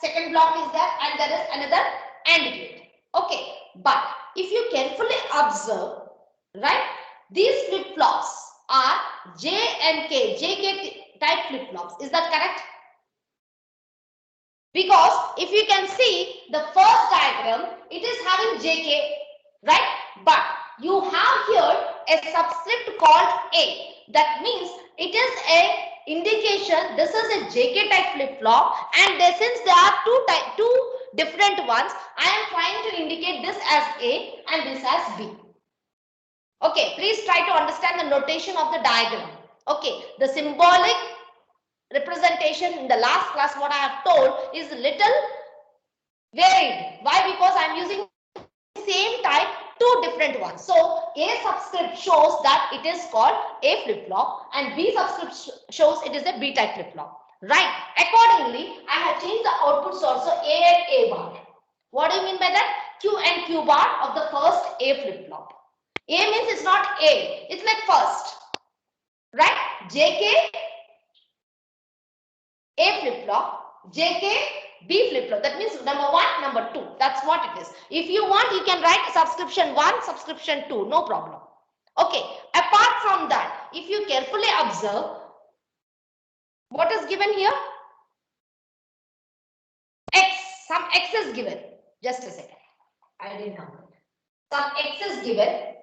second block is there, and there is another AND gate. Okay, but if you carefully observe, right, these flip-flops are J and K, J gate type flip-flops. Is that correct? Because if you can see the first diagram, it is having JK, right? But you have here a subscript called A. That means it is a indication. This is a JK type flip-flop, and since there are two different ones, I am trying to indicate this as A and this as B. Okay, please try to understand the notation of the diagram. Okay, the symbolic representation in the last class, what I have told, is little varied. Why? Because I am using same type, two different ones. So A subscript shows that it is called A flip-flop, and B subscript shows it is a B type flip-flop. Right? Accordingly, I have changed the outputs also A and A bar. What do you mean by that? Q and Q bar of the first A flip-flop. A means it's not A, it's like first. Right? JK A flip-flop, JK B flip-flop. That means number 1, number 2. That's what it is. If you want, you can write subscription 1, subscription 2. No problem. Okay. Apart from that, if you carefully observe, what is given here? X. Some X is given. Just a second. I didn't know. Some X is given.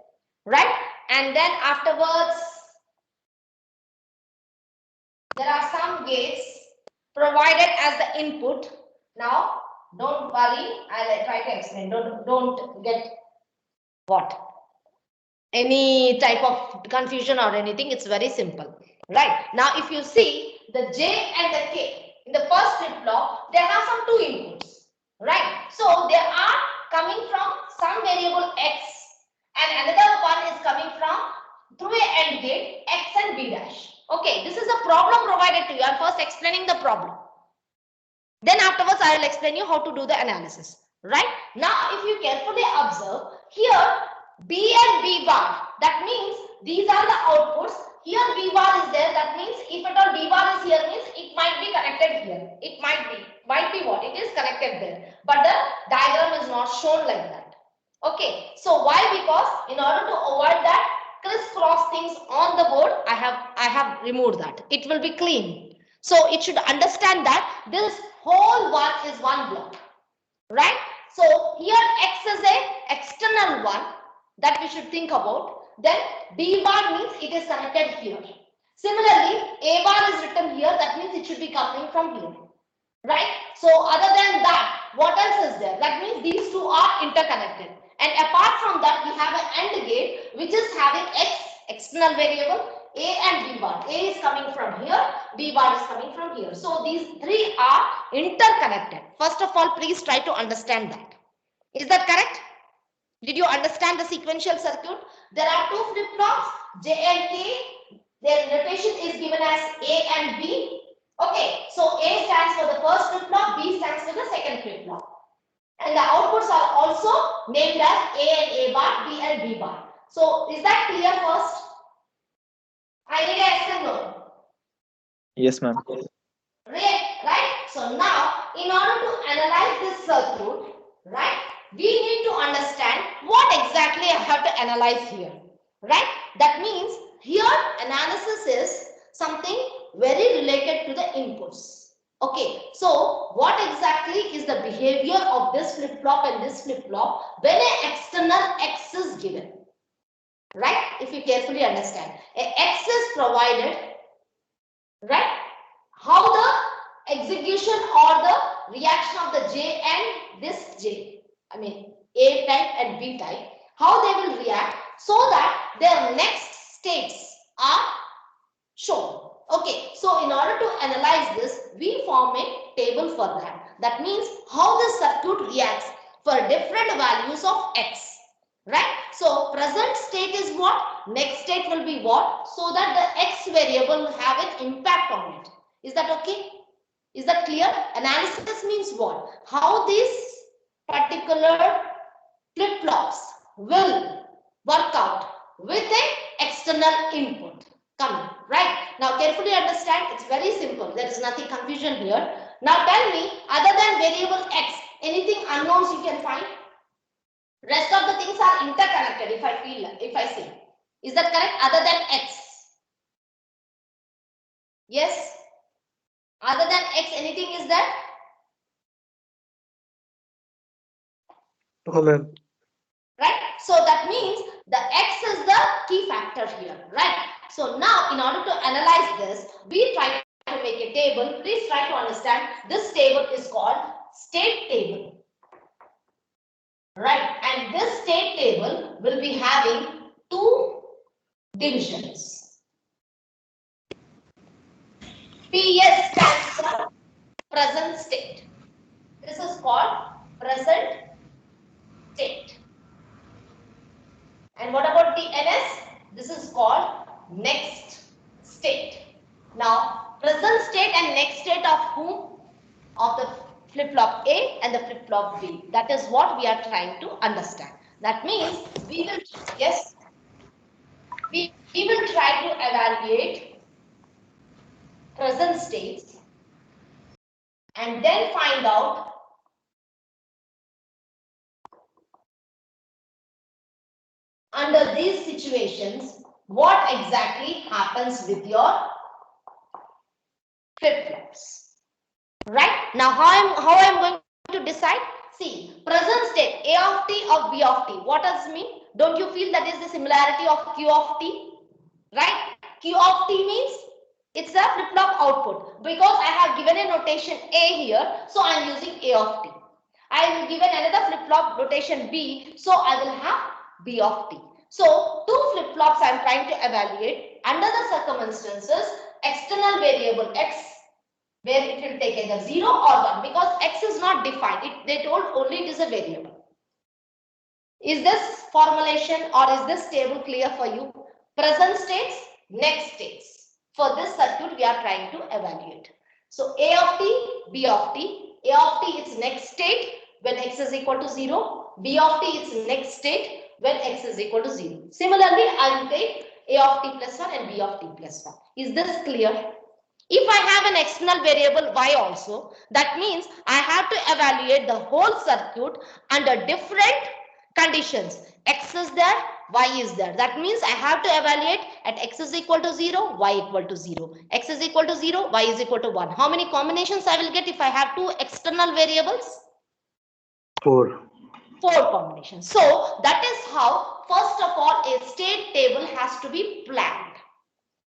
Right? And then afterwards, there are some gates provided as the input. Now, don't worry, I'll try to explain. Don't get what? Any type of confusion or anything. It's very simple. Right. Now, if you see the J and the K in the first flip-flop, they have some two inputs. Right. So, they are coming from some variable X, and another one is coming from through a AND gate X and B dash. Okay, this is a problem provided to you. I'm first explaining the problem. Then afterwards, I will explain you how to do the analysis. Right? Now, if you carefully observe, here B and B bar, that means these are the outputs. Here B bar is there. That means if at all B bar is here, means it might be connected here. It might be what? It is connected there. But the diagram is not shown like that. Okay. So why? Because in order to avoid that crisscross things on the board, I have removed that. It will be clean. So it should understand that this whole one is one block, right? So here X is a external one that we should think about. Then B bar means it is connected here. Similarly, A bar is written here. That means it should be coming from here, right? So other than that, what else is there? That means these two are interconnected. And apart from that, we have an AND gate which is having X external variable, A and B bar. A is coming from here, B bar is coming from here. So these three are interconnected. First of all, please try to understand that. Is that correct? Did you understand the sequential circuit? There are two flip-flops, J and K. Their notation is given as A and B. Okay, so A stands for the first flip-flop, B stands for the second flip-flop. And the outputs are also named as A and A bar, B and B bar. So is that clear first? I need a yes and no. Yes, ma'am. Right? So now, in order to analyze this circuit, right, we need to understand what exactly I have to analyze here. Right? That means here analysis is something very related to the inputs. Okay, so what exactly is the behavior of this flip-flop and this flip-flop when an external X is given? Right? If you carefully understand, a X is provided, right? How the execution or the reaction of the J and this J, I mean A type and B type, how they will react so that their next states are shown. Okay, so in order to analyze this, we form a table for that. That means how the circuit reacts for different values of X. Right? So present state is what? Next state will be what? So that the X variable will have an impact on it. Is that okay? Is that clear? Analysis means what? How these particular flip-flops will work out with an external input coming. Right? Now carefully understand, it's very simple. There is nothing confusion here. Now tell me, other than variable x, anything unknowns you can find? Rest of the things are interconnected. If I say, is that correct? Other than x, yes. Other than x, anything is that? No, ma'am. Right? So that means the x is the key factor here, right? So now in order to analyze this, we try to make a table. Please try to understand this table is called state table, right? And this state table will be having two divisions. PS stands for present state. This is called present state. And what about the NS? This is called next state. Now, present state and next state of whom? Of the flip-flop A and the flip-flop B. That is what we are trying to understand. That means we will, yes, we will try to evaluate present states and then find out under these situations what exactly happens with your flip-flops. Right? Now how I'm going to decide? See, present state A of t of B of t. What does it mean? Don't you feel that is the similarity of Q of t? Right? Q of t means it's a flip-flop output. Because I have given a notation A here, so I am using A of t. I will given another flip-flop notation B, so I will have B of t. So two flip-flops I am trying to evaluate under the circumstances, external variable x, where it will take either 0 or 1, because x is not defined. They told only it is a variable. Is this formulation or is this table clear for you? Present states, next states. For this circuit we are trying to evaluate. So A of t, B of t. A of t is next state when x is equal to 0. B of t is next state when x is equal to 0. Similarly, I will take A of t plus 1 and B of t plus 1. Is this clear? If I have an external variable y also, that means I have to evaluate the whole circuit under different conditions. X is there, y is there. That means I have to evaluate at x is equal to 0, y equal to 0. X is equal to 0, y is equal to 1. How many combinations I will get if I have two external variables? 4. 4 combinations. So that is how, first of all, a state table has to be planned.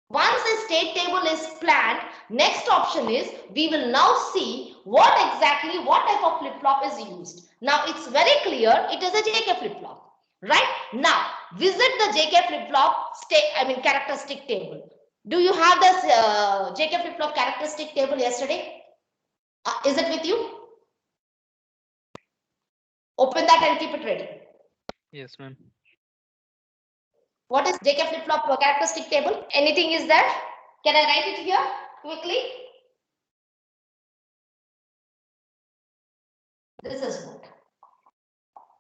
Once a state table is planned, next option is we will now see what type of flip-flop is used. Now it's very clear it is a JK flip-flop. Right? Now visit the JK flip-flop characteristic table. Do you have this JK flip-flop characteristic table yesterday? Is it with you? Open that and keep it ready. Yes, ma'am. What is JK flip-flop characteristic table? Anything is there? Can I write it here quickly? This is what.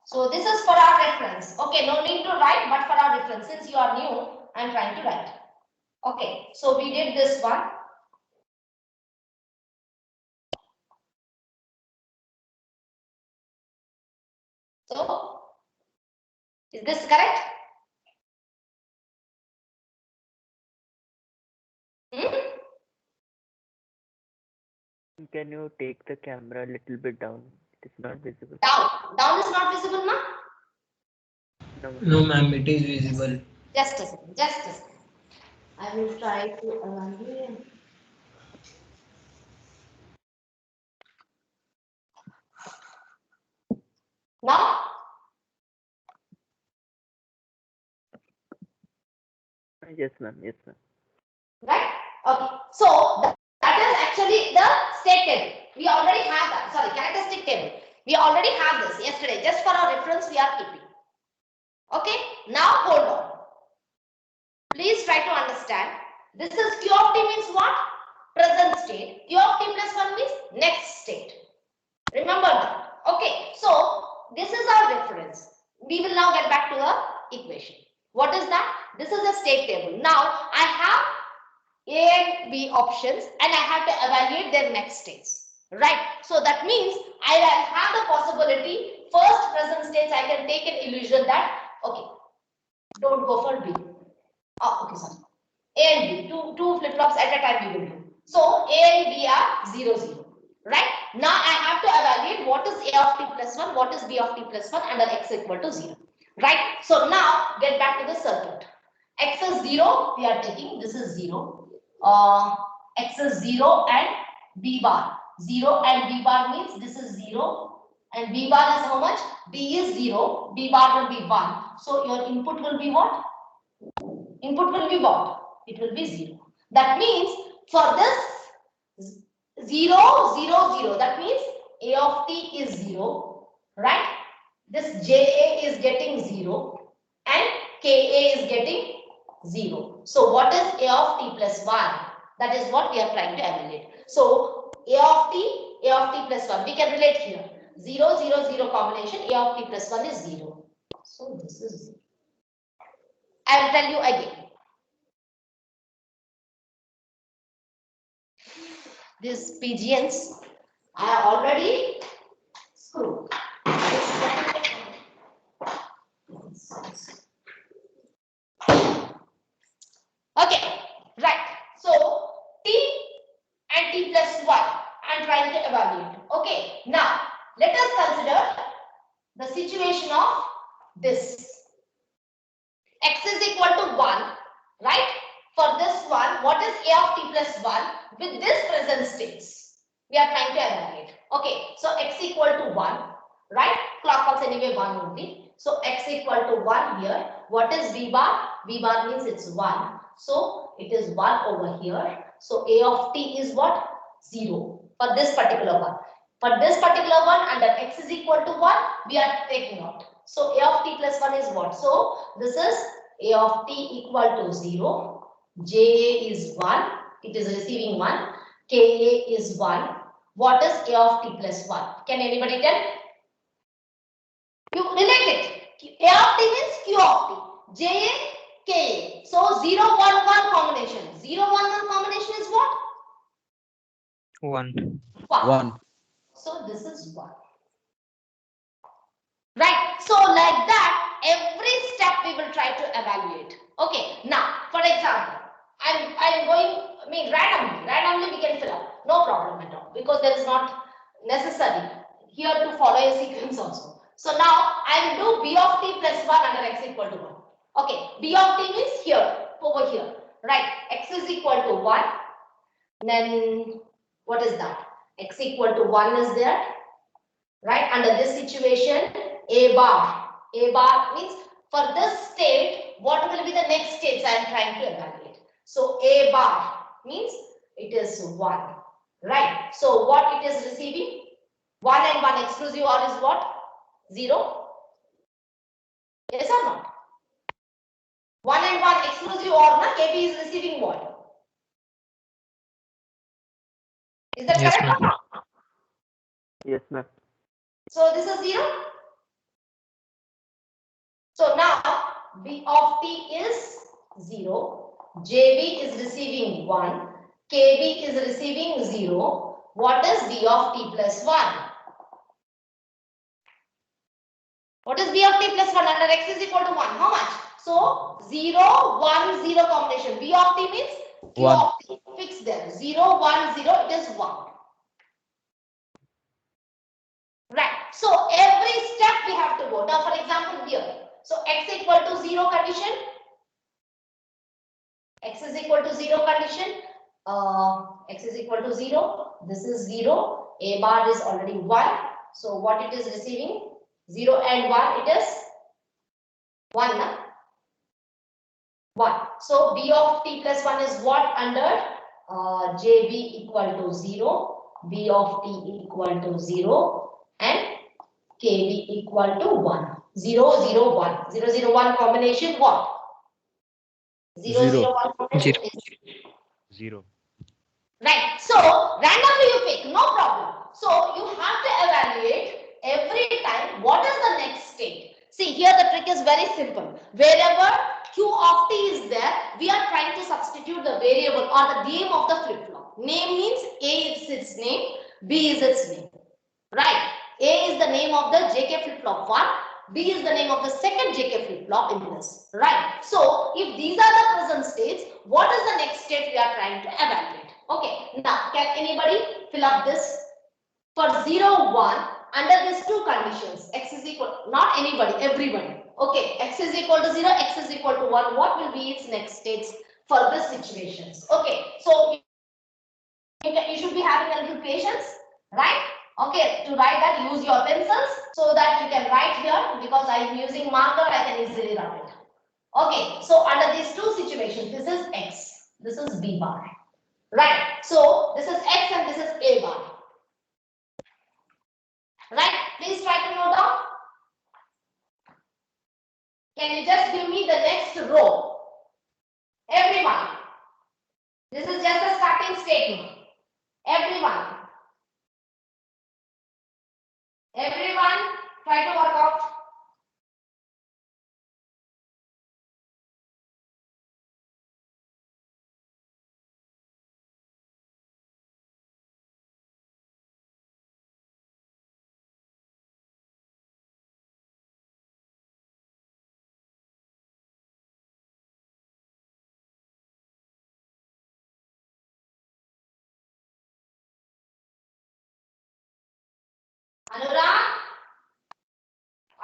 So this is for our reference. Okay, no need to write, but for our reference, since you are new, I'm trying to write. Okay, so we did this one. So, is this correct? Can you take the camera a little bit down? It is not visible. Down is not visible now? No, ma'am, it is visible. Just a second. I will try to evaluate. Now? Yes, ma'am. Yes, ma'am. Right? Okay. So that is actually the state table. We already have that. Sorry, characteristic table. We already have this yesterday. Just for our reference, we are keeping. Okay. Now hold on. Please try to understand. This is Q of t means what? Present state. Q of t plus 1 means next state. Remember that. Okay. So this is our reference. We will now get back to the equation. What is that? This is a state table. Now I have A and B options and I have to evaluate their next states. right? So that means I will have the possibility, first present states I can take an illusion that, okay, don't go for B. Oh, okay, sorry. A and B, two flip-flops at a time we will do. So A and B are 0, 0, right? Now I have to evaluate what is A of t plus 1, what is B of t plus 1 under x equal to 0, right? So now get back to the circuit. X is 0, we are taking, this is 0. X is 0 and B bar. 0 and B bar means this is 0 and B bar is how much? B is 0, B bar will be 1. So your input will be what? Input will be what? It will be 0. That means for this 0, 0, 0, that means A of t is 0, right? This JA is getting 0 and KA is getting 0. So what is A of t plus 1? That is what we are trying to evaluate. So A of t plus 1, we can relate here. 0, 0, 0 combination, A of t plus 1 is 0. So this is 0. I will tell you again. These PGNs, I have already screwed. Okay, right. So t and t plus 1, I'm trying to evaluate. Okay, now let us consider the situation of this. X is equal to 1, right? For this one, what is A of t plus 1 with this present states? We are trying to evaluate. Okay, so x equal to 1, right? Clock pulse anyway 1 only. So x equal to 1 here. What is B bar? B bar means it's 1. So it is 1 over here. So A of t is what? 0 for this particular one. For this particular one, under x is equal to 1, we are taking out. So A of t plus 1 is what? So this is A of t equal to 0. JA is 1. It is receiving 1. KA is 1. What is A of t plus 1? Can anybody tell? You relate it. A of t means Q of t. JA, KA. So 0, 1, 1 combination. 0, 1, 1 combination is what? 1. 1. So this is 1. Right. So like that, every step we will try to evaluate. Okay. Now, for example, I'm going, randomly we can fill up. No problem at all, because there is not necessary here to follow a sequence also. So now I will do B of t plus 1 under x equal to 1. Okay. B of t means here, over here. Right. X is equal to 1. Then what is that? X equal to 1 is there. Right. Under this situation, A bar means for this state, what will be the next states I am trying to evaluate? So A bar means it is 1, right? So what it is receiving? 1 and 1 exclusive OR is what? 0. Yes or not? 1 and 1 exclusive OR, na? KB is receiving what? Is that Yes, correct? ma'am. Yes, ma'am. So this is 0. So now B of t is 0, JB is receiving 1, KB is receiving 0. What is B of t plus 1? What is B of t plus 1 under x is equal to 1? How much? So 0, 1, 0 combination. B of t means Q 1. of t. Fix there. 0, 1, 0, it is 1. Right. So every step we have to go. Now for example here. So x equal to 0 condition. X is equal to 0 condition. X is equal to 0. This is 0. A bar is already 1. So what it is receiving? 0 and 1, it is 1. Na? 1. So B of t plus 1 is what under JB equal to 0. B of t equal to 0. And KB equal to 1. 0, 0, 1. 0, 0, 1 combination what? 0, 0, 1 combination is 0. right. So randomly you pick, no problem. So you have to evaluate every time what is the next state. See here the trick is very simple. Wherever Q of t is there, we are trying to substitute the variable or the name of the flip flop. Name means A is its name, B is its name. Right? A is the name of the JK flip-flop 1. B is the name of the second JK flip-flop in this. Right? So, if these are the present states, what is the next state we are trying to evaluate? Okay. Now, can anybody fill up this? For 0, 1, under these two conditions, x is equal, not anybody, everybody. Okay, x is equal to 0, x is equal to 1. What will be its next states for this situations? Okay, so you should be having a little patience, right? Okay, to write that, use your pencils so that you can write here, because I am using marker, I can easily write it. Okay, so under these two situations, this is x, this is b bar, right? So this is x and this is a bar. Right? Please try to note down. Can you just give me the next row? Everyone. This is just a starting statement. Everyone. Everyone, try to work out. Anurag,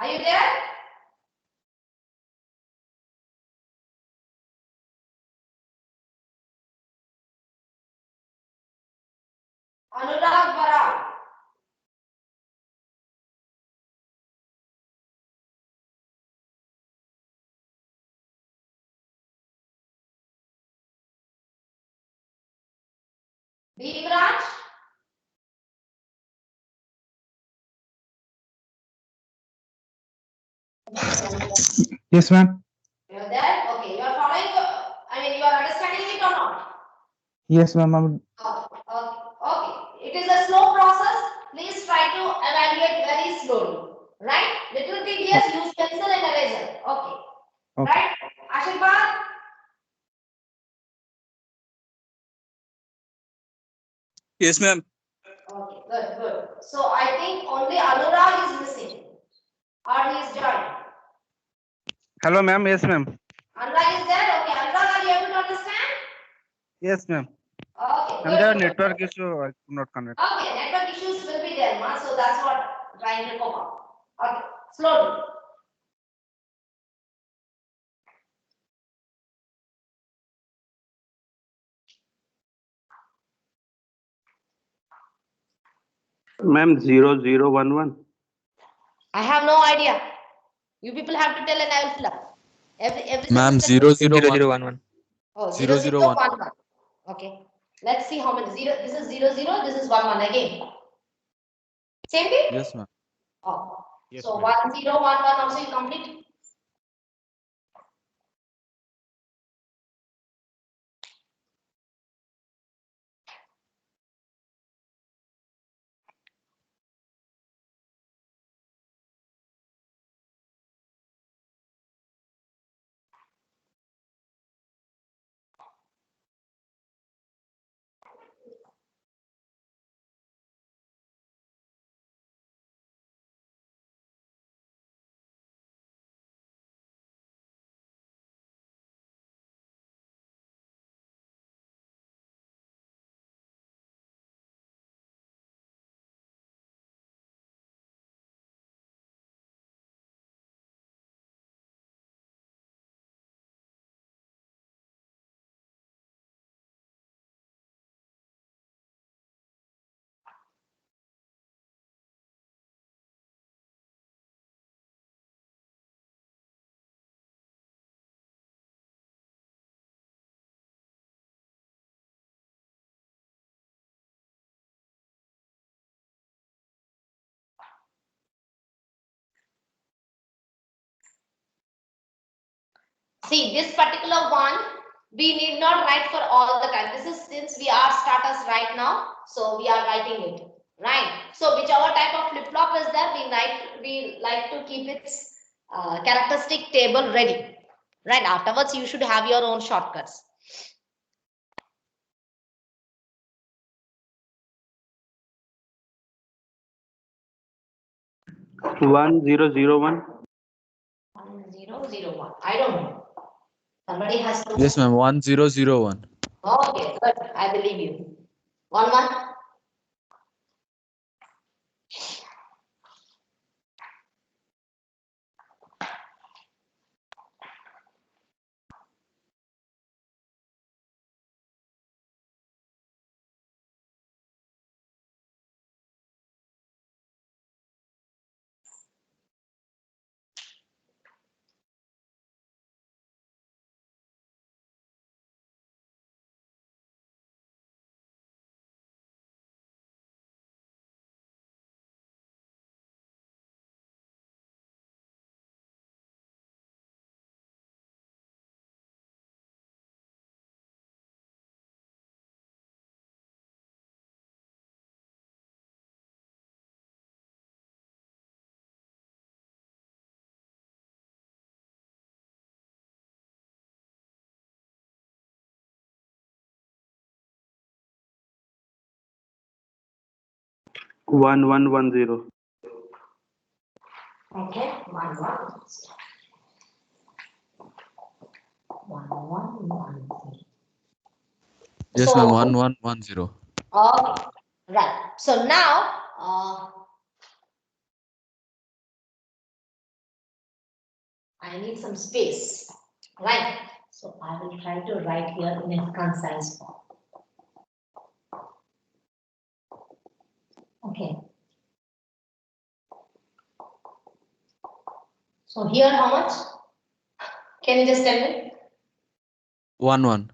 are you there? Anurag Baral. Bhimraj. Yes, ma'am. You're there? Okay, you are following, you are understanding it or not? Yes, ma'am. I'm Okay. It is a slow process. Please try to evaluate very slowly. Right? Little tedious, use pencil and eraser. Okay. Okay. Right? Ashirvad? Yes, ma'am. Okay, good. So I think only Anurag is missing. Or he is joined. Hello, ma'am. Yes, ma'am. Anurag is there? Okay. Anurag, are you able to understand? Yes, ma'am. Okay, And the good. network issue, I could not connect. Okay, network issues will be there, ma. So that's what trying to cope up. Okay, slowly. Ma'am, 0011. I have no idea. You people have to tell and I will fill up. Every Ma'am, semester. 0011. Oh, 0, 0, 0, 1, 1. Okay. Let's see how many. Zero. This is 0, 0. This is 1, 1 again. Same thing? Yes, ma'am. Oh. Yes, So ma'am. 1, 0, 1, 1 also you complete. See, this particular one, we need not write for all the time. This is since we are starters right now, so we are writing it, right? So whichever type of flip-flop is there, we like to keep its characteristic table ready, right? Afterwards, you should have your own shortcuts. 1001. 1001. I don't know. Somebody has to. Yes, ma'am. 1001. Okay, good. I believe you. 11. 1110. Okay, 11. 1110. Yes, So, ma'am. 1110. okay, right. So now, I need some space, right? So I will try to write here in a concise form. Okay. So here how much? Can you just tell me? 11.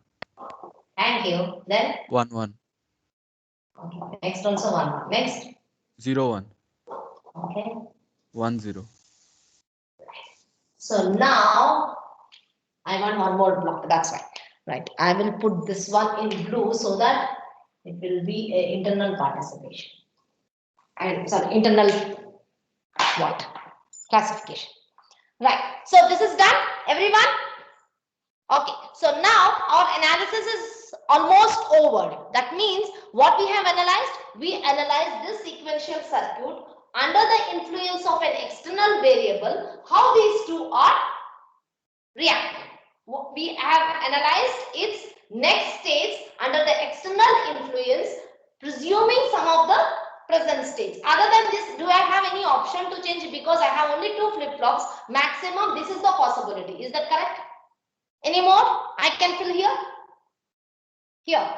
Thank you. Then, 11. okay. Next also 1. Next. 01. Okay. 10. So now I want one more block. That's right. Right. I will put this one in blue so that it will be a internal participation. And sorry, internal what? Classification. Right. So this is done, everyone. Okay. So now our analysis is almost over. That means what we have analyzed, we analyzed this sequential circuit under the influence of an external variable, how these two are reacting. We have analyzed its next states under the external influence, presuming some of the present states. Other than this, do I have any option to change? Because I have only 2 flip-flops maximum. This is the possibility. Is that correct? Any more I can fill here? Here.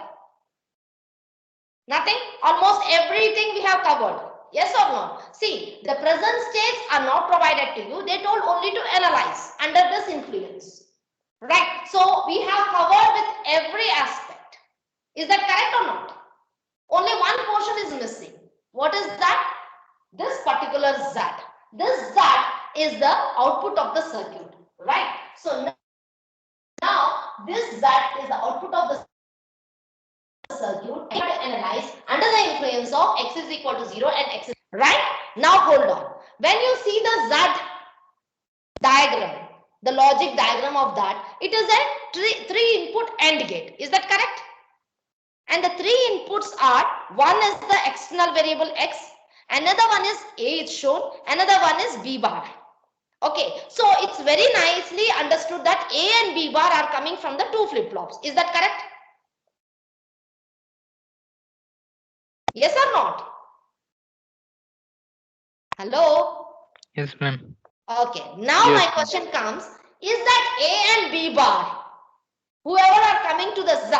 Nothing? Almost everything we have covered. Yes or no? See, the present states are not provided to you. They told only to analyze under this influence. Right. So we have covered with every aspect. Is that correct or not? Only one portion is missing. What is that? This particular Z. This Z is the output of the circuit. Right. So now this Z is the output of the circuit and to analyze under the influence of x is equal to 0 and x is right. Now hold on. When you see the Z diagram, the logic diagram of that, it is a three input AND gate. Is that correct? And the 3 inputs are, one is the external variable x, another one is A is shown, another one is B bar. Okay, so it's very nicely understood that A and B bar are coming from the 2 flip-flops. Is that correct? Yes or not? Hello? Yes, ma'am. Okay, now Yes. my question comes, is that A and B bar, whoever are coming to the Z,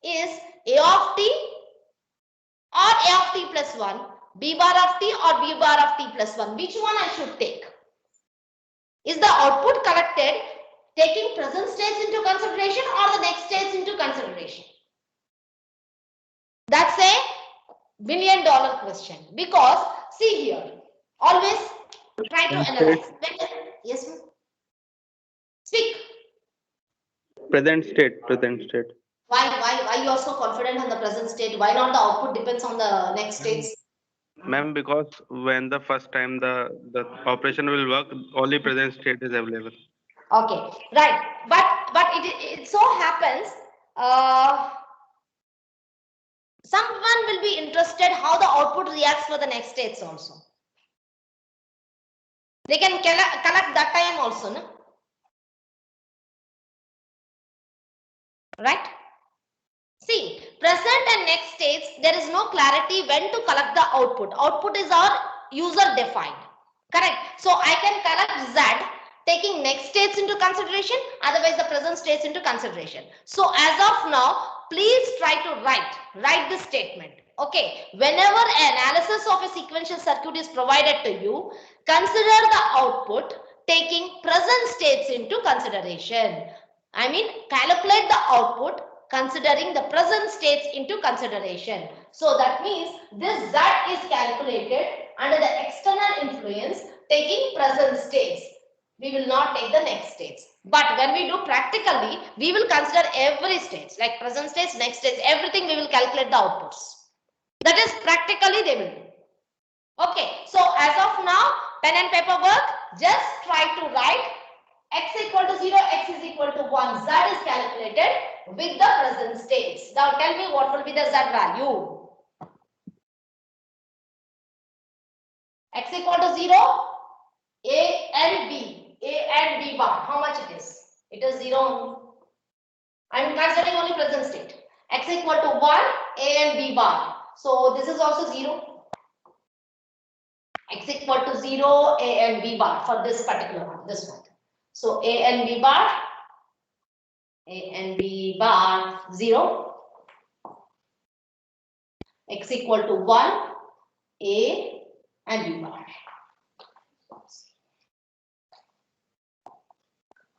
is A of t or A of t plus 1, B bar of t or B bar of t plus 1? Which one I should take? Is the output collected taking present states into consideration or the next states into consideration? That's a $1 million question, because see here, always try to analyze. Yes, ma'am. Speak. Present state. Why you are so confident on the present state? Why not the output depends on the next states? Ma'am, because when the first time the operation will work, only present state is available. Okay, right. But it so happens, someone will be interested how the output reacts for the next states also. They can collect that time also, no? Right? See, present and next states, there is no clarity when to collect the output. Output is our user defined. Correct. So I can collect Z taking next states into consideration, otherwise the present states into consideration. So as of now, please try to write this statement. Okay. Whenever analysis of a sequential circuit is provided to you, consider the output taking present states into consideration. I mean, calculate the output considering the present states into consideration. So that means this Z is calculated under the external influence taking present states. We will not take the next states. But when we do practically, we will consider every states like present states, next states, everything we will calculate the outputs. That is practically they will do. Okay, so as of now, pen and paper work, just try to write x equal to 0, x is equal to 1. Z is calculated with the present states. Now tell me what will be the Z value. X equal to 0, A and B bar. How much it is? It is 0 only. I am considering only present state. X equal to 1, A and B bar. So this is also 0. X equal to 0, A and B bar for this particular one, this one. So A and B bar 0. X equal to 1, A and B bar.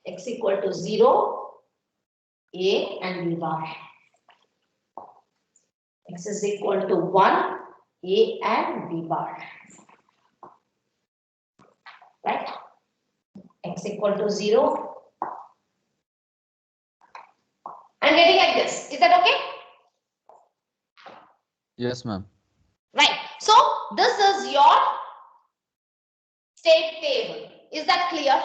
X equal to 0, A and B bar. X is equal to 1, A and B bar. Right? X equal to 0. I'm getting like this. Is that okay? Yes, ma'am. Right. So this is your state table. Is that clear?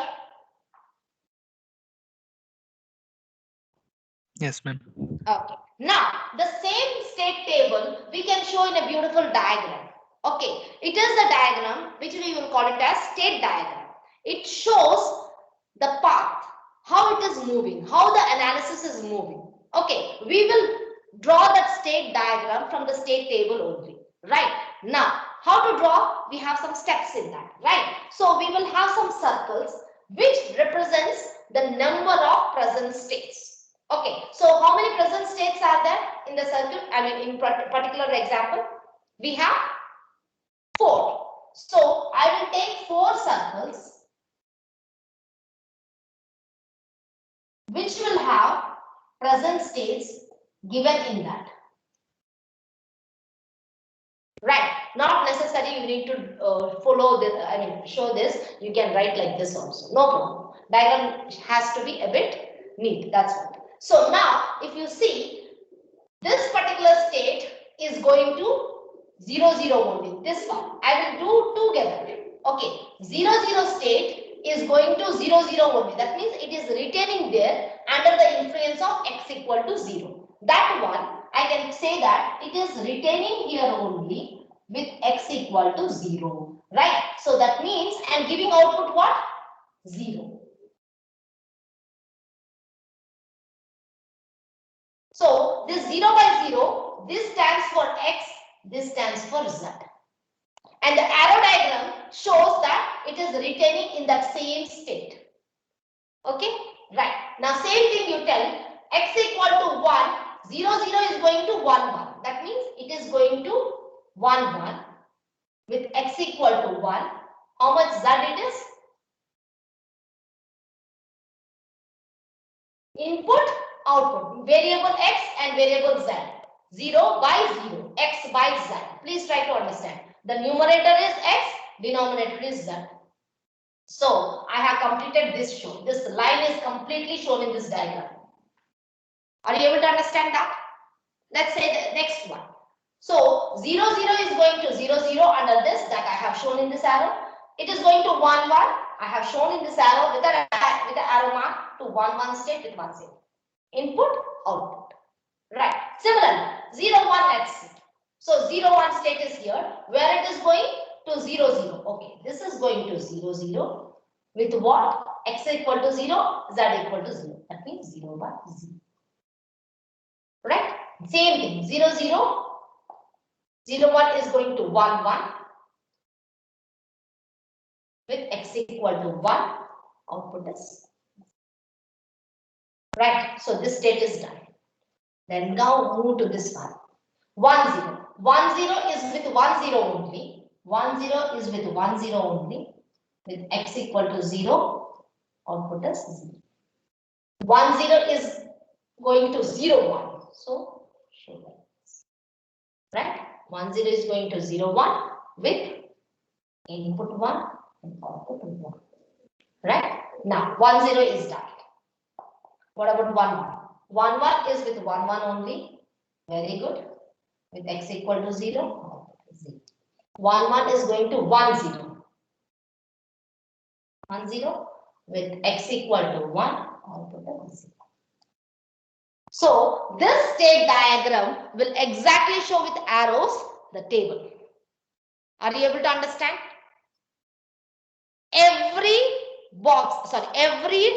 Yes, ma'am. Okay. Now the same state table we can show in a beautiful diagram. Okay. It is a diagram which we will call it as state diagram. It shows the path, how it is moving, how the analysis is moving. Okay. We will draw that state diagram from the state table only. Right. Now, how to draw? We have some steps in that. Right. So we will have some circles which represents the number of present states. Okay. So how many present states are there in the circle? I mean, in particular example, we have 4. So I will take 4 circles which will have present states given in that. Right. Not necessary you need to follow this, I mean show this. You can write like this also. No problem. Diagram has to be a bit neat. That's what. So now if you see this particular state is going to 0, 0 only. This one I will do together. Okay. 0, 0 state is going to 0, 0 only. That means it is retaining there under the influence of x equal to 0. That one I can say that it is retaining here only with x equal to 0. Right. So that means I am giving output what? 0. So this 0 by 0, this stands for x, this stands for z. And the arrow diagram shows that it is retaining in that same state. Okay. Right. Now same thing you tell x equal to 1, 0, 0 is going to 1, 1. That means it is going to 1, 1 with x equal to 1. How much z it is? Input, output, variable x and variable z. 0 by 0, x by z. Please try to understand. The numerator is x, denominator is z. So I have completed this show. This line is completely shown in this diagram. Are you able to understand that? Let's say the next one. So 0, 0 is going to 0, 0 under this that I have shown in this arrow. It is going to 1, 1. I have shown in this arrow with the arrow mark to 1, 1 state with 1 state. Input, output. Right. Similarly, 0, 1 let's see. So 0, 1 state is here. Where it is going? To to 0, 0. Okay, this is going to 0, 0. With what? X equal to 0, Z equal to 0. That means 0 by 0. Right? Same thing. 0, 0. 0, 1 is going to 1, 1. With X equal to 1. Output is. Right? So this state is done. Then now move to this one. 1, 0. 1, 0 is with 1, 0 only. 1, 0 is with 1, 0 only. With X equal to 0. Output is 0. 1, 0 is going to 0, 1. So, show like this. Right? 1, 0 is going to 0, 1 with input 1 and output 1. Right? Now, 1, 0 is done. What about 1, 1? 1, 1 is with 1, 1 only. Very good. With X equal to 0, output is 0. 1, 1 is going to 1, 0. 1, 0 with X equal to 1, output is 0. So, this state diagram will exactly show with arrows the table. Are you able to understand? Every box, sorry, every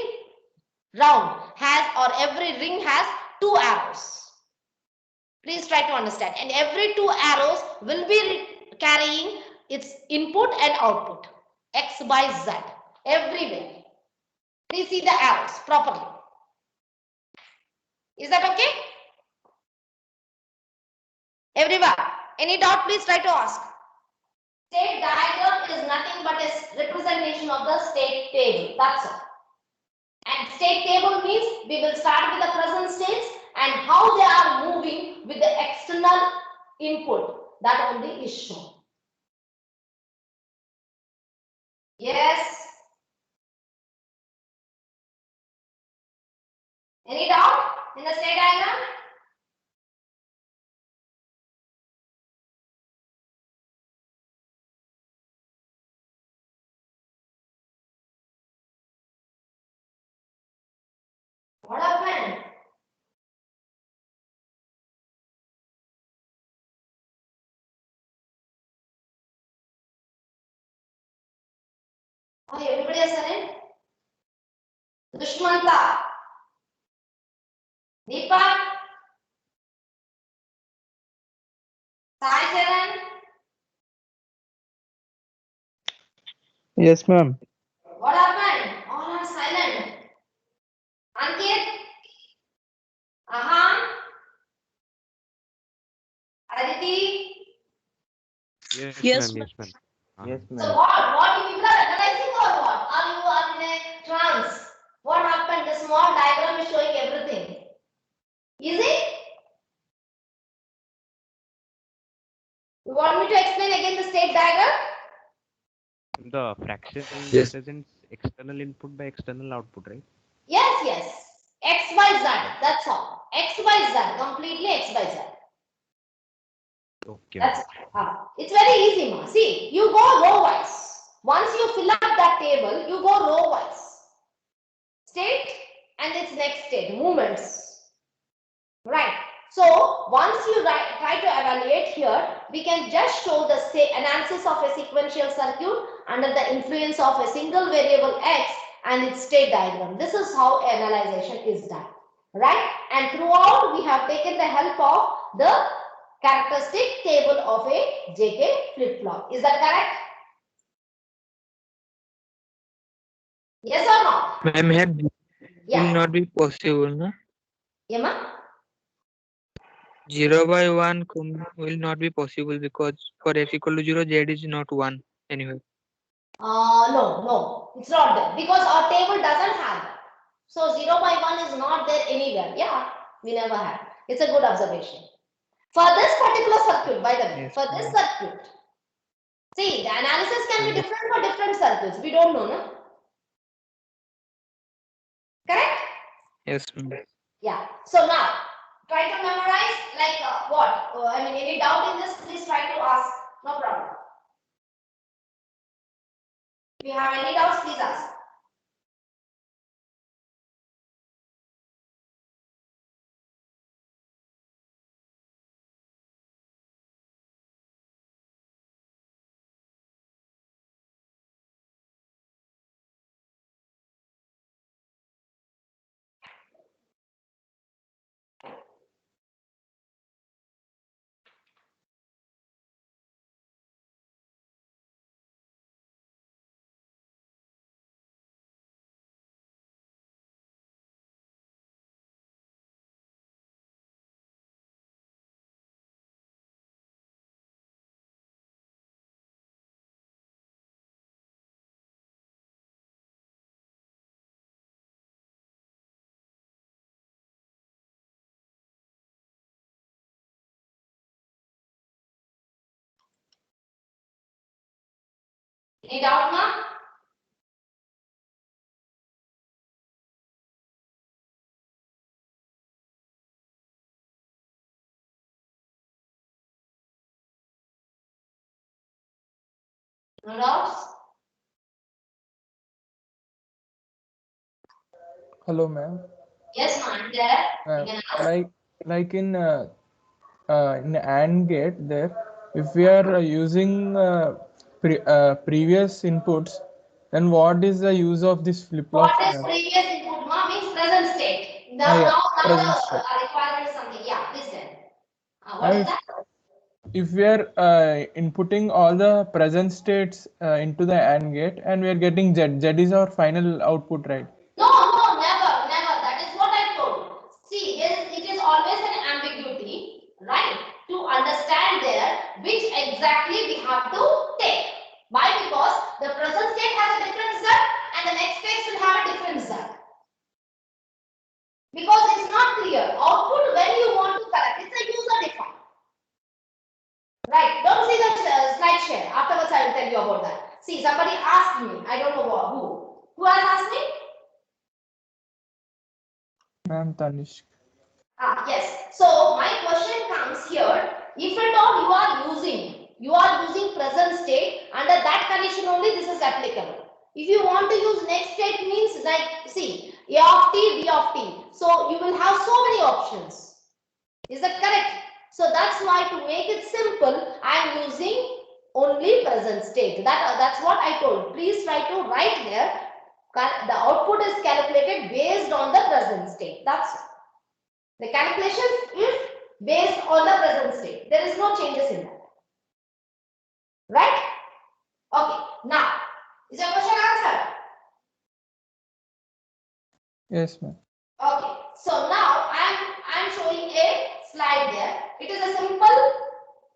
round has or every ring has 2 arrows. Please try to understand. And every 2 arrows will be carrying its input and output. X by Z. Everywhere. Please see the arrows properly. Is that okay? Everyone, any doubt, please try to ask. State diagram is nothing but a representation of the state table. That's all. And state table means we will start with the present states and how they are moving with the external input. That only is shown. Yes. Any doubt in the state diagram? What happened? Oh, everybody has said it? Dushmanta. Deepak. Sai Charan. Yes, ma'am. What happened? All are silent. Ankit. Ahan. Aditi. Yes, Yes, ma'am. Yes, ma'am. Yes, So ma'am. what you people are analyzing or what? Are in a trance? What happened? The small diagram is showing everything. Easy? You want me to explain again the state diagram? The fraction Yes. represents external input by external output, right? Yes, yes. X, Y, Z. That's all. X, Y, Z. Completely X, Y, Z. Okay. That's it's very easy, ma. See, you go row wise. Once you fill up that table, you go row wise. State and its next state, movements. Right. So once you try to evaluate here, we can just show the analysis of a sequential circuit under the influence of a single variable X and its state diagram. This is how analyzation is done. Right. And throughout we have taken the help of the characteristic table of a JK flip-flop. Is that correct? Yes or no? Ma'am, here will Yeah. not be possible, no? Yeah, ma? 0 by 1 will not be possible because for x equal to 0, z is not 1 anyway. No, it's not there because our table doesn't have that. So 0 by 1 is not there anywhere. Yeah, we never had. It's a good observation. For this particular circuit, by the way, Yes, for this circuit, see, the analysis can be different for different circuits. We don't know, no? Correct? Yes, ma'am. Yeah. So now, try to memorize like what? I mean, any doubt in this, please try to ask. No problem. If you have any doubts, please ask. Any doubt now? No doubts? Hello, ma'am. Yes, ma'am, there. Uh, You can ask. like in AND gate there, if we are using previous inputs, then what is the use of this flip-flop, What is ma'am? previous input, ma'am? Means present state. Ah, yeah, Now present the state. requirement is something. Yeah, please tell. What Now, is that? if we are inputting all the present states into the AND gate and we are getting Z, Z is our final output, right? No, never, never. That is what I told. See, it is always an ambiguity, right? To understand there which exactly we have to take. Why? Because the present state has a different Z and the next state will have a different Z. Because it's not clear. Output when you want to correct, it's a user defined. Right. Don't see the slide share. Afterwards, I will tell you about that. See, somebody asked me. I don't know who. Who has asked me? Ma'am, Tanishq. Yes. So my question comes here. If at all you are using present state, under that condition only this is applicable. If you want to use next state means like see A of t, B of t. So you will have so many options. Is that correct? So that's why to make it simple, I am using only present state. That's what I told. Please try to write there. The output is calculated based on the present state. That's it. The calculation is based on the present state. There is no changes in that. Right? Okay. Now, is your question answered? Yes, ma'am. Okay. So now I'm showing a slide there. It is a simple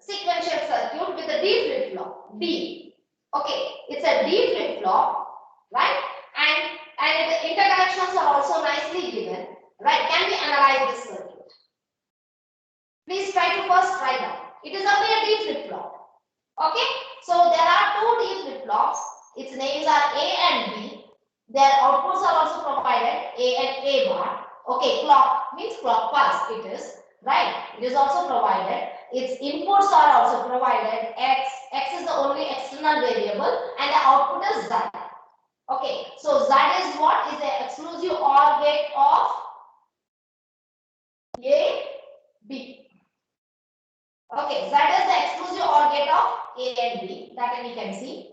sequential circuit with a D flip flop. D. Okay. It's a D flip flop, right? And the interconnections are also nicely given. Right? Can we analyze this circuit? Please try to first write down. It is only a D flip flop. Okay, so there are two D flip flops. Its names are A and B. Their outputs are also provided A and A bar. Okay, clock means clock pulse. It is right. It is also provided. Its inputs are also provided. X is the only external variable, and the output is Z. Okay, so Z is what is the exclusive OR gate of A, B. Okay, Z is the exclusive OR gate of A and B. That we can see.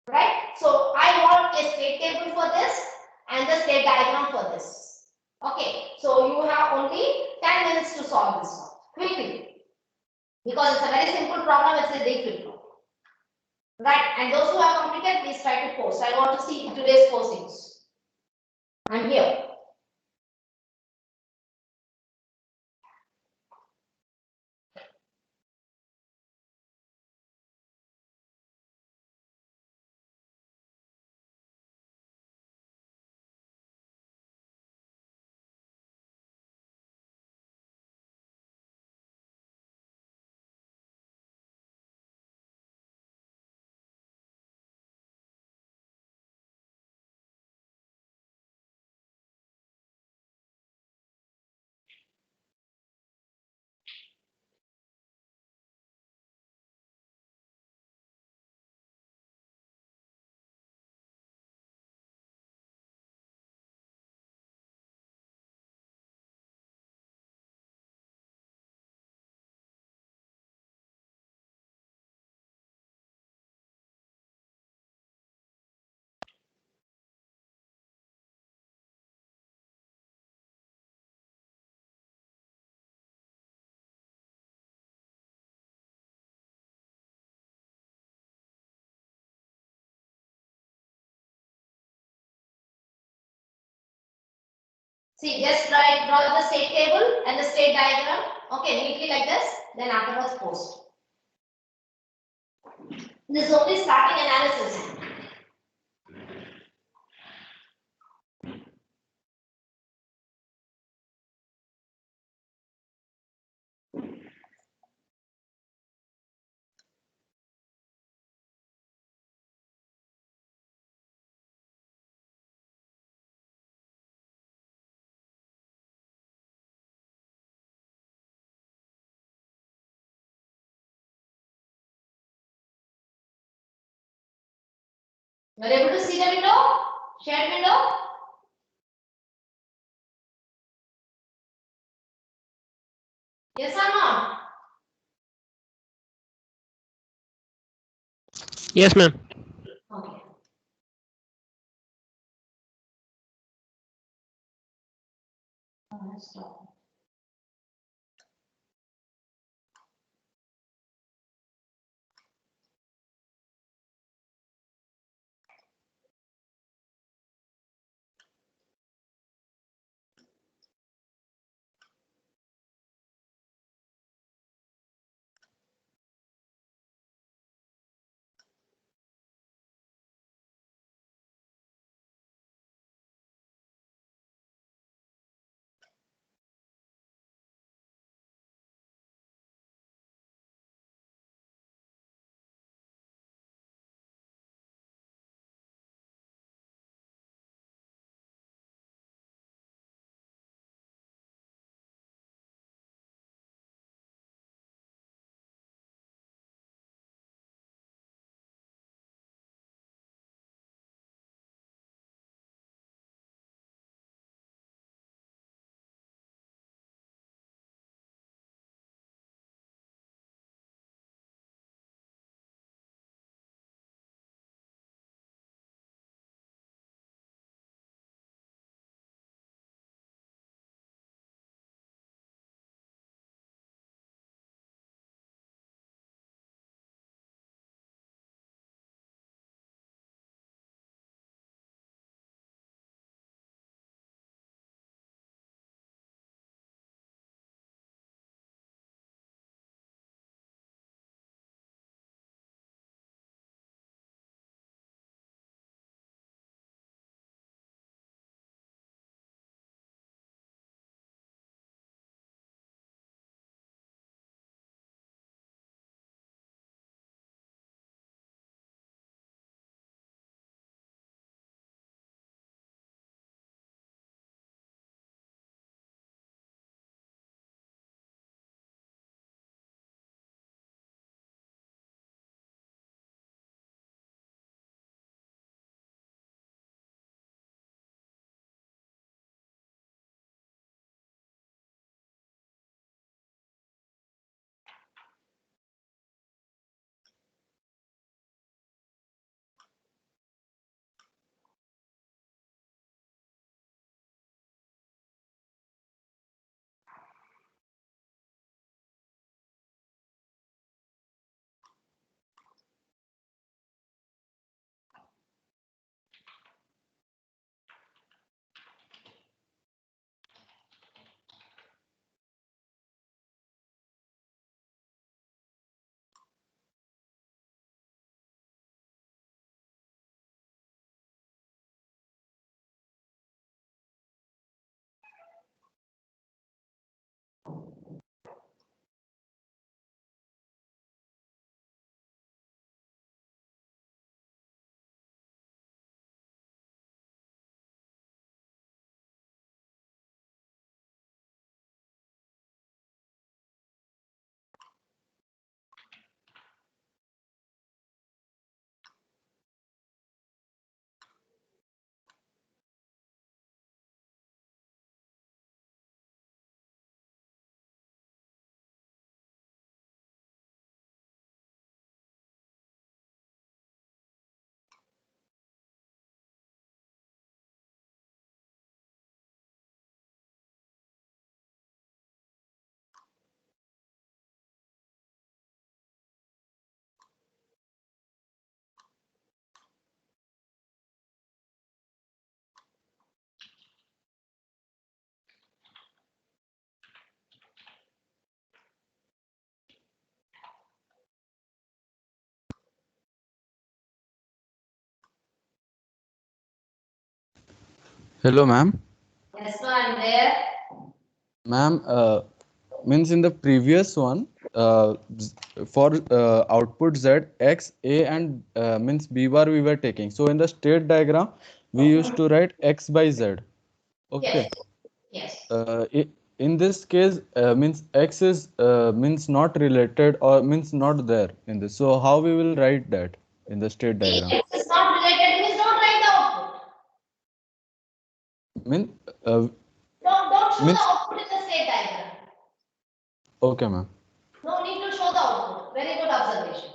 Right? So I want a state table for this and the state diagram for this. Okay, so you have only 10 minutes to solve this one quickly. Because it's a very simple problem, it's a big flip flop. Right, and those who have completed, please try to post. I want to see today's postings. I'm here. See, just draw the state table and the state diagram. Okay, neatly like this. Then afterwards post. This is only starting analysis. You are able to see the window? Shared window? Yes or no? Yes, ma'am. Okay. Stop. Hello, ma'am. Yes, no, I'm there. Ma'am, means in the previous one, for output Z, X, A, and means B bar we were taking. So in the state diagram, we used to write X by Z. Okay. Yes. Yes. In this case, means X is means not related or means not there in this. So how we will write that in the state See, diagram? X is not related means Don't show Means- the output in the state diagram. Okay, ma'am. No need to show the output. Very good observation.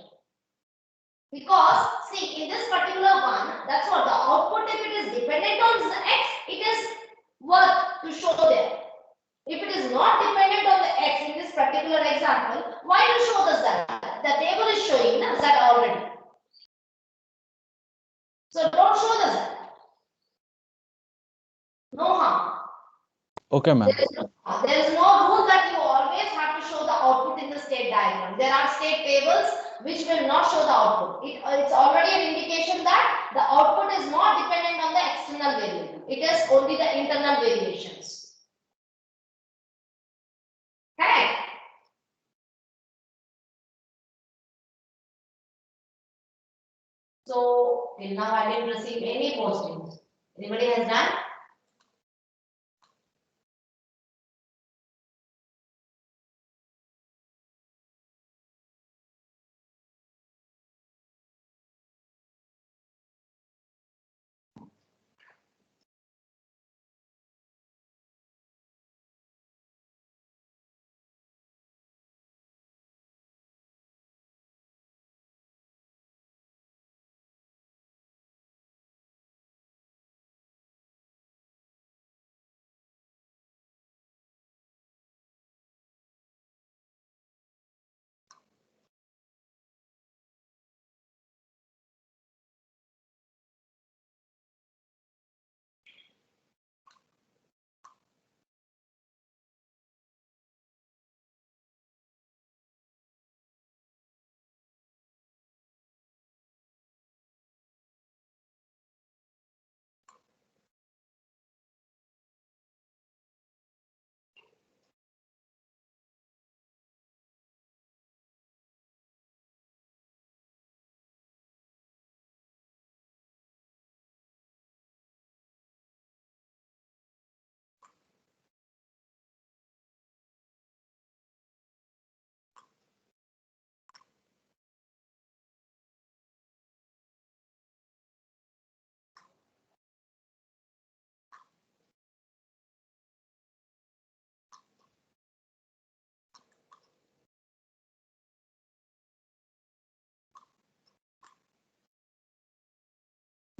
Because see, in this particular one, that's what the output, if it is dependent on the x, it is worth to show there. If it is not dependent on the x in this particular example, why to show the z? The table is showing the z already. So don't show the z. No harm. Okay, ma'am. There is no rule that you always have to show the output in the state diagram. There are state tables which will not show the output. It's already an indication that the output is not dependent on the external variable. It is only the internal variations. Correct? So, till now I didn't receive any postings. Anybody has done?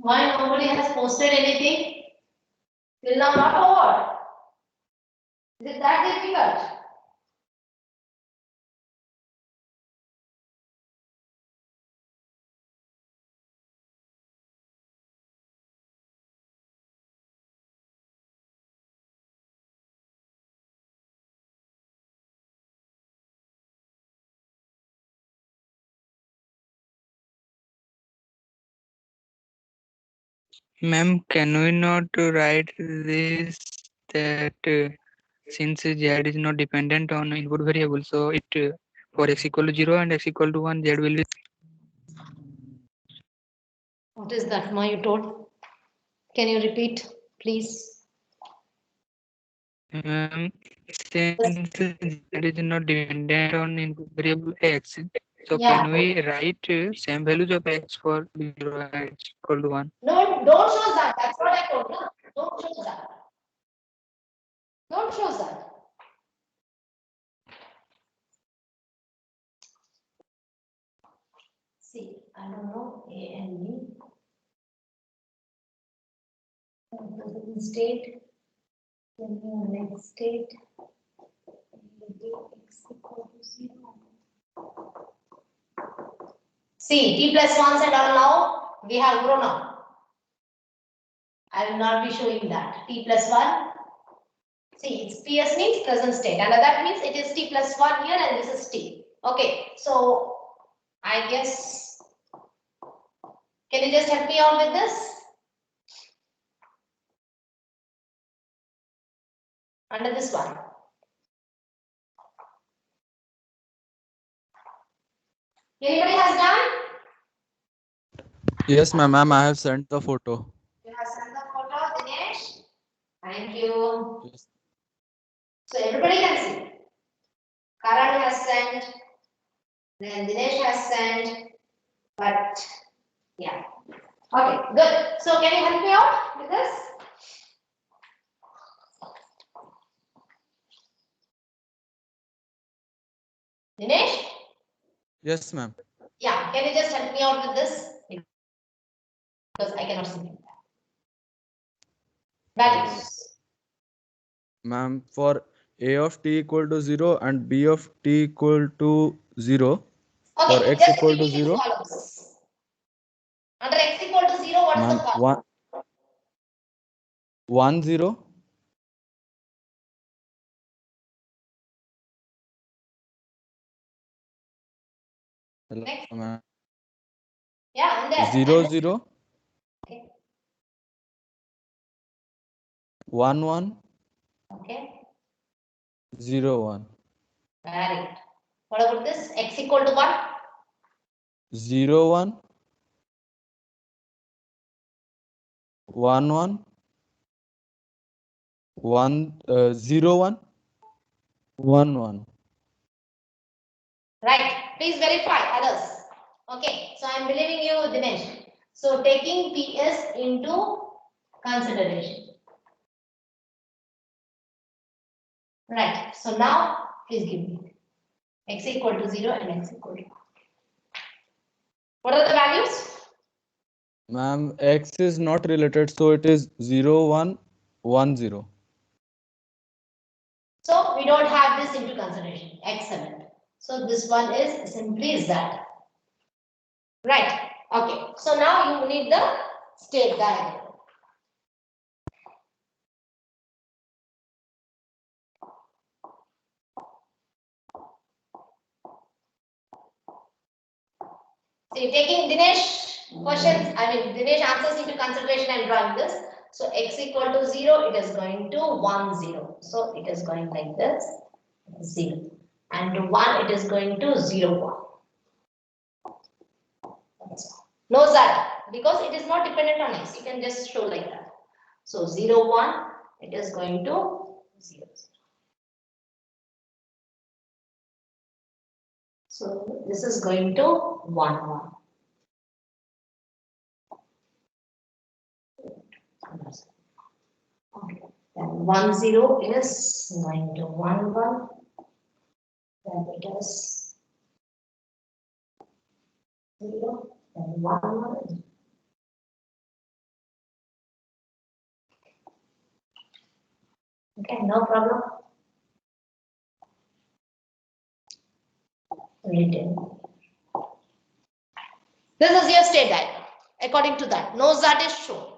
Why nobody has posted anything? Till now not over. Is it that difficult? Ma'am, can we not write this that since z is not dependent on input variable, so it for x equal to 0 and x equal to 1, z will be. What is that, Ma, you told? Can you repeat, please? Since z is not dependent on input variable x, so Yeah. can we write same values of x for 0 and x equal to 1? No, don't show that. That's what I told. No? Don't show that. Don't show that. See, I don't know A and B. State. Next state. X equal to 0. See, t plus 1 and all now we have grown up. I will not be showing that. T plus 1. See, it's PS means present state, and that means it is t plus 1 here and this is t. Okay, so I guess, can you just help me out with this? Under this one. Anybody has done? Yes, ma'am. I have sent the photo. You have sent the photo, Dinesh. Thank you. Yes. So everybody can see. Karan has sent, then Dinesh has sent, but yeah. Okay, good. So can you help me out with this? Dinesh? Yes, ma'am. Yeah, can you just help me out with this? Because I cannot see that. Values. Ma'am, for A of t equal to 0 and B of t equal to 0, for Okay, x just equal give to me these 0, columns. Under x equal to 0, what is the ma'am, column? 1, 0, hello, Next. ma'am, Yeah, and there. 0, And then- 0, Okay. 1, 1, Okay. 0, 1, Very good. What about this? X equal to 1? 0, 1, 1, 1, 0, 1, 1, 1. Right. Please verify others. Okay. So I'm believing you, Dinesh. So taking PS into consideration. Right. So now please give me x equal to 0 and x equal to 1. What are the values? Ma'am, x is not related, so it is 0, 1, 1, 0. So we don't have this into consideration. Excellent. So this one is simply Z. Right. Okay. So now you need the state diagram. So you're taking Dinesh questions, Dinesh answers into consideration and drawing this. So x equal to 0, it is going to 1, 0. So it is going like this, 0. And to 1, it is going to 0, 1. That's all. No Z, because it is not dependent on x. You can just show like that. So 0, 1, it is going to 0, 0. So this is going to 1, 1. Okay. Then 1, 0 is going to 1, 1. Then it is 0. Then 1, 1. Okay, no problem. Written. This is your state diagram. According to that, no Z is shown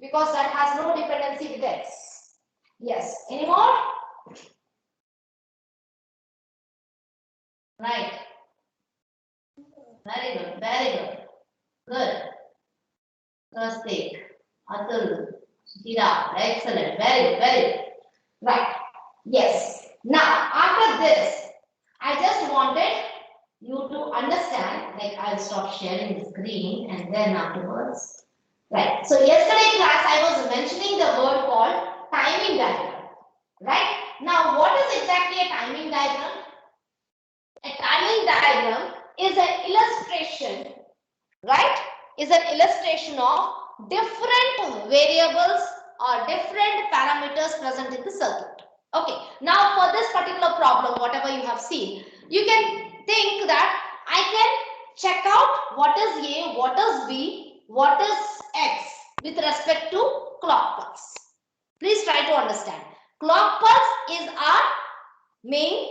because that has no dependency with x. Yes. Any more? Right. Very good. Very good. Good. Kastik, Atul, Shira. Excellent. Very good. Very good. Right. Yes. Now, after this, I just wanted you to understand, like I'll stop sharing the screen and then afterwards. Right. So yesterday class I was mentioning the word called timing diagram. Right. Now what is exactly a timing diagram? A timing diagram is an illustration, right? Is an illustration of different variables or different parameters present in the circuit. Okay. Now for this particular problem, whatever you have seen, you can think that I can check out what is A, what is B, what is X with respect to clock pulse. Please try to understand. Clock pulse is our main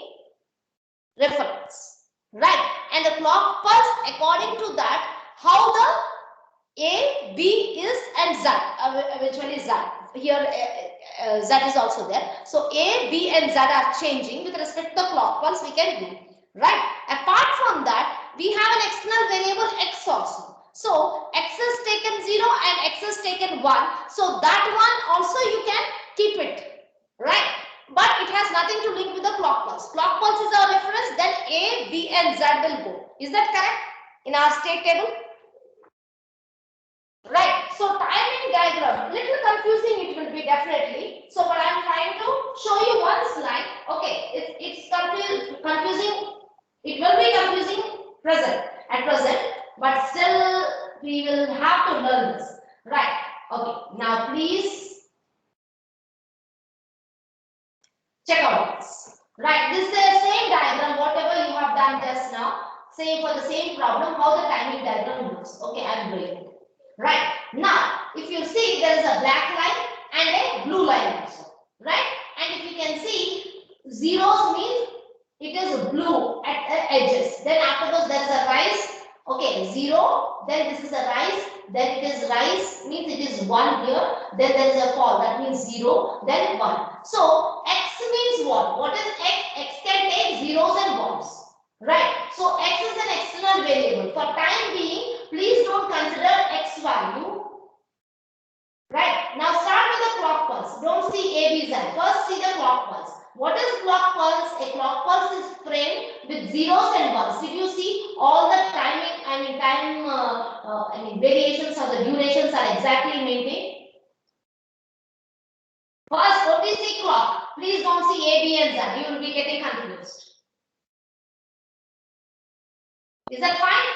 reference, right? And the clock pulse, according to that, how the A, B is and Z, eventually Z. Here Z is also there. So A, B and Z are changing with respect to the clock pulse we can do. Right. Apart from that, we have an external variable X also. So X is taken 0 and X is taken 1. So that one also you can keep it. Right. But it has nothing to link with the clock pulse. Clock pulse is our reference, then A, B and Z will go. Is that correct? In our state table? Right. So timing diagram, little confusing it will be definitely. So but I am trying to show you one slide. Okay, it's confusing. It will be confusing at present, but still we will have to learn this. Right. Okay. Now please check out this. Right. This is the same diagram. Whatever you have done just now. Same for the same problem, how the timing diagram looks. Okay, I'm doing it. Right. Now, if you see, there is a black line and a blue line also. Right? And if you can see, zeros means it is blue at the edges. Then afterwards there is a rise. Okay, 0. Then this is a rise. Then it is rise means it is 1 here. Then there is a fall. That means 0. Then 1. So x means what? What is x? X can take zeros and ones. Right. So x is an external variable. For time being, please don't consider x value. Right. Now start with the clock pulse. Don't see A, B, Z. First see the clock pulse. What is clock pulse? A clock pulse is framed with zeros and ones. Did you see all the timing? Variations or the durations are exactly maintained. First, what is the clock? Please don't see A, B, and Z. You will be getting confused. Is that fine?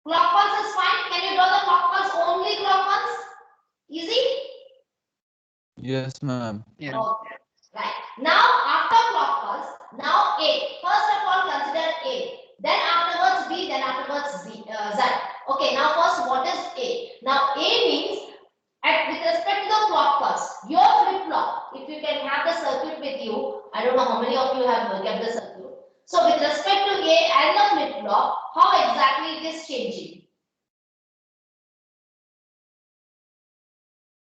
Clock pulse is fine. Can you draw the clock pulse? Only clock pulse? Easy? Yes, ma'am. Yeah. Okay. Right. Now, after clock pulse, now A. First of all, consider A. Then afterwards B. Then afterwards Z. Okay. Now, first, what is A? Now, A means with respect to the clock pulse, your flip flop. If you can have the circuit with you, I don't know how many of you have kept the circuit. So, with respect to A and the flip flop, how exactly it is changing?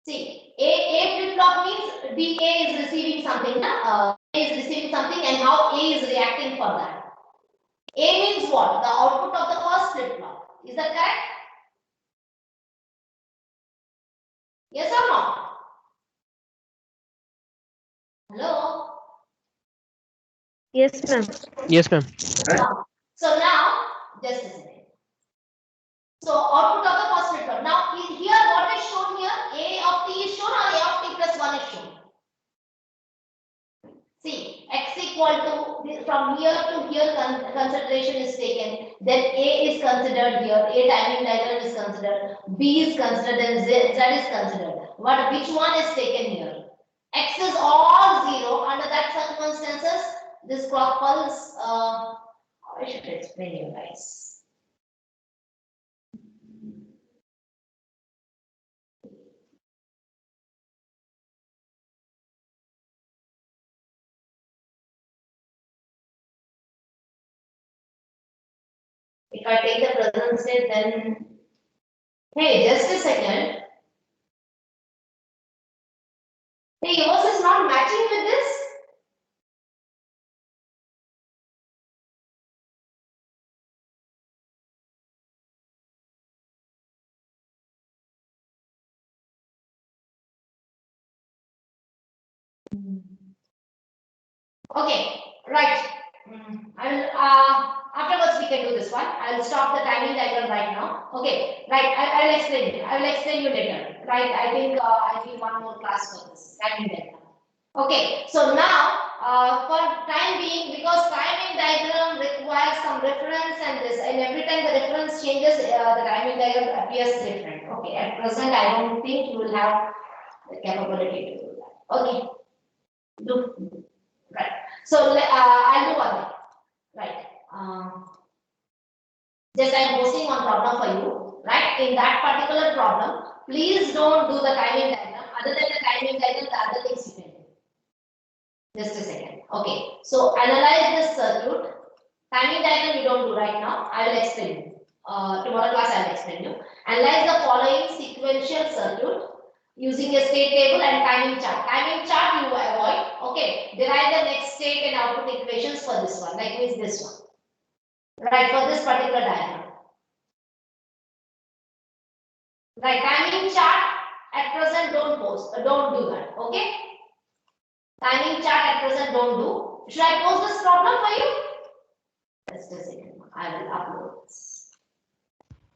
See, A flip flop means DA is receiving something. A is receiving something, and how A is reacting for that. A means what? The output of the first flip flop. Is that correct? Yes or no? Hello? Yes, ma'am. Yes, ma'am. So now, just a second. So output of the first flip flop. Now here what is shown here? A of t is shown or A of t plus 1 is shown? See, x equal to, from here to here consideration is taken. Then A is considered here. A timing diagram is considered. B is considered and Z is considered. Which one is taken here? X is all 0. Under that circumstances, this clock pulse, I should explain you guys. If I take the present state, then, hey, just a second. Hey, yours is not matching with this? Okay, right. I will, afterwards we can do this one. I will stop the timing diagram right now. Okay, right. I will explain it. I will explain you later. Right. I think I need one more class for this timing diagram. Okay. So now, for time being, because timing diagram requires some reference and this, and every time the reference changes, the timing diagram appears different. Okay. At present, I don't think you will have the capability to do that. Okay. Do. Right. So I'll do one thing. Right. Just I'm posting one problem for you. Right. In that particular problem, please don't do the timing diagram. Other than the timing diagram, the other things you can do. Just a second. Okay. So analyze this circuit. Timing diagram you don't do right now. I will explain you. Tomorrow class I will explain you. Analyze the following sequential circuit using a state table and timing chart. Timing chart you avoid. Okay. Derive the next state and output equations for this one. Like means this one. Right, for this particular diagram. Right, timing chart at present don't post. Don't do that. Okay. Timing chart at present don't do. Should I post this problem for you? Just a second. I will upload this.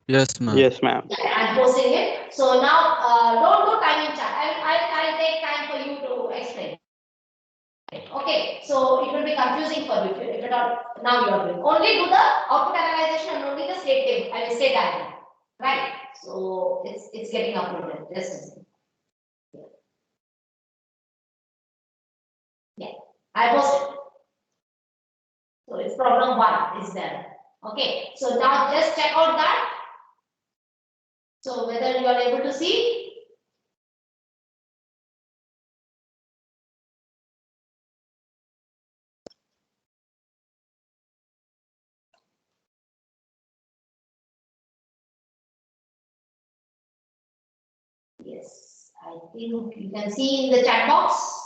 Yes, ma'am. Yes, ma'am. I'm posting it. So now don't do timing chart. I'll take time for you to explain. Okay, so it will be confusing for you if at all now you are doing. Only do the output analyzation and only the state table. I will state diagram. Right. So it's getting uploaded. Just a second. Yeah. I posted. So it's problem 1 is there. Okay, so now just check out that. So whether you are able to see. Yes, I think you can see in the chat box.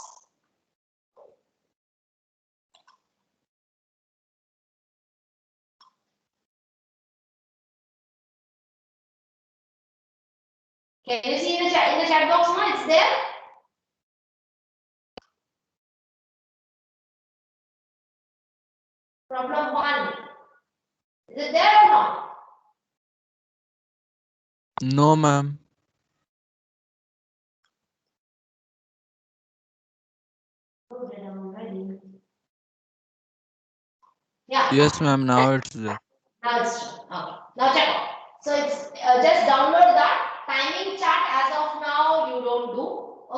Can you see in the chat box now? It's there. Problem 1. Is it there or not? No, ma'am. Yeah. Yes, ma'am. Now it's there. Now it's true. Okay. Now check out. So it's just download that timing chart. As of now, you don't do.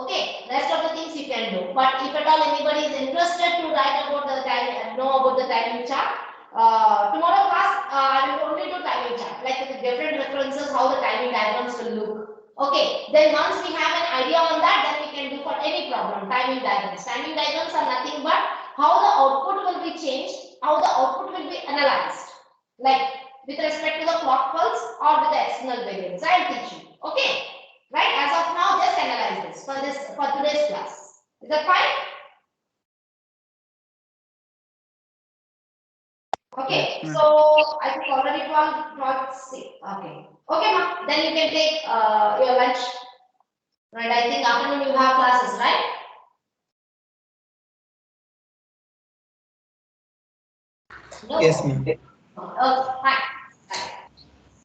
Okay. Rest of the things you can do. But if at all anybody is interested to write about the time, know about the timing chart, tomorrow class I will only do timing chart, like with different references, how the timing diagrams will look. Okay. Then once we have an idea on that, then we can do for any problem timing diagrams. Timing diagrams are nothing but how the output will be changed, how the output will be analyzed. Like with respect to the clock pulse or with the external variables. I'll teach you. Okay. Right? As of now, just analyze this for today's class. Is that fine? Okay. Yes, So I think already 12:06. Okay. Okay, ma'am. Then you can take your lunch. Right. I think afternoon you have classes, right? No. Yes, ma'am. Oh, fine.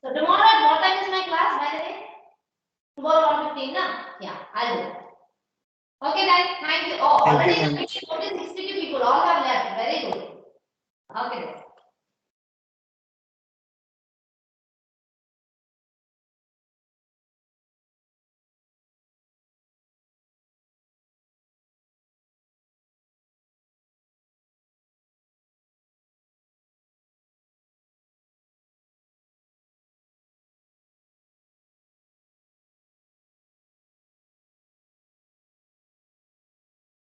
So tomorrow at what time is my class, by the way? Tomorrow 1:15, na? Yeah, I'll do it. Okay then, thank you. Oh, Thank you, already ma'am. the 62 people, all have left. Very good. Okay then.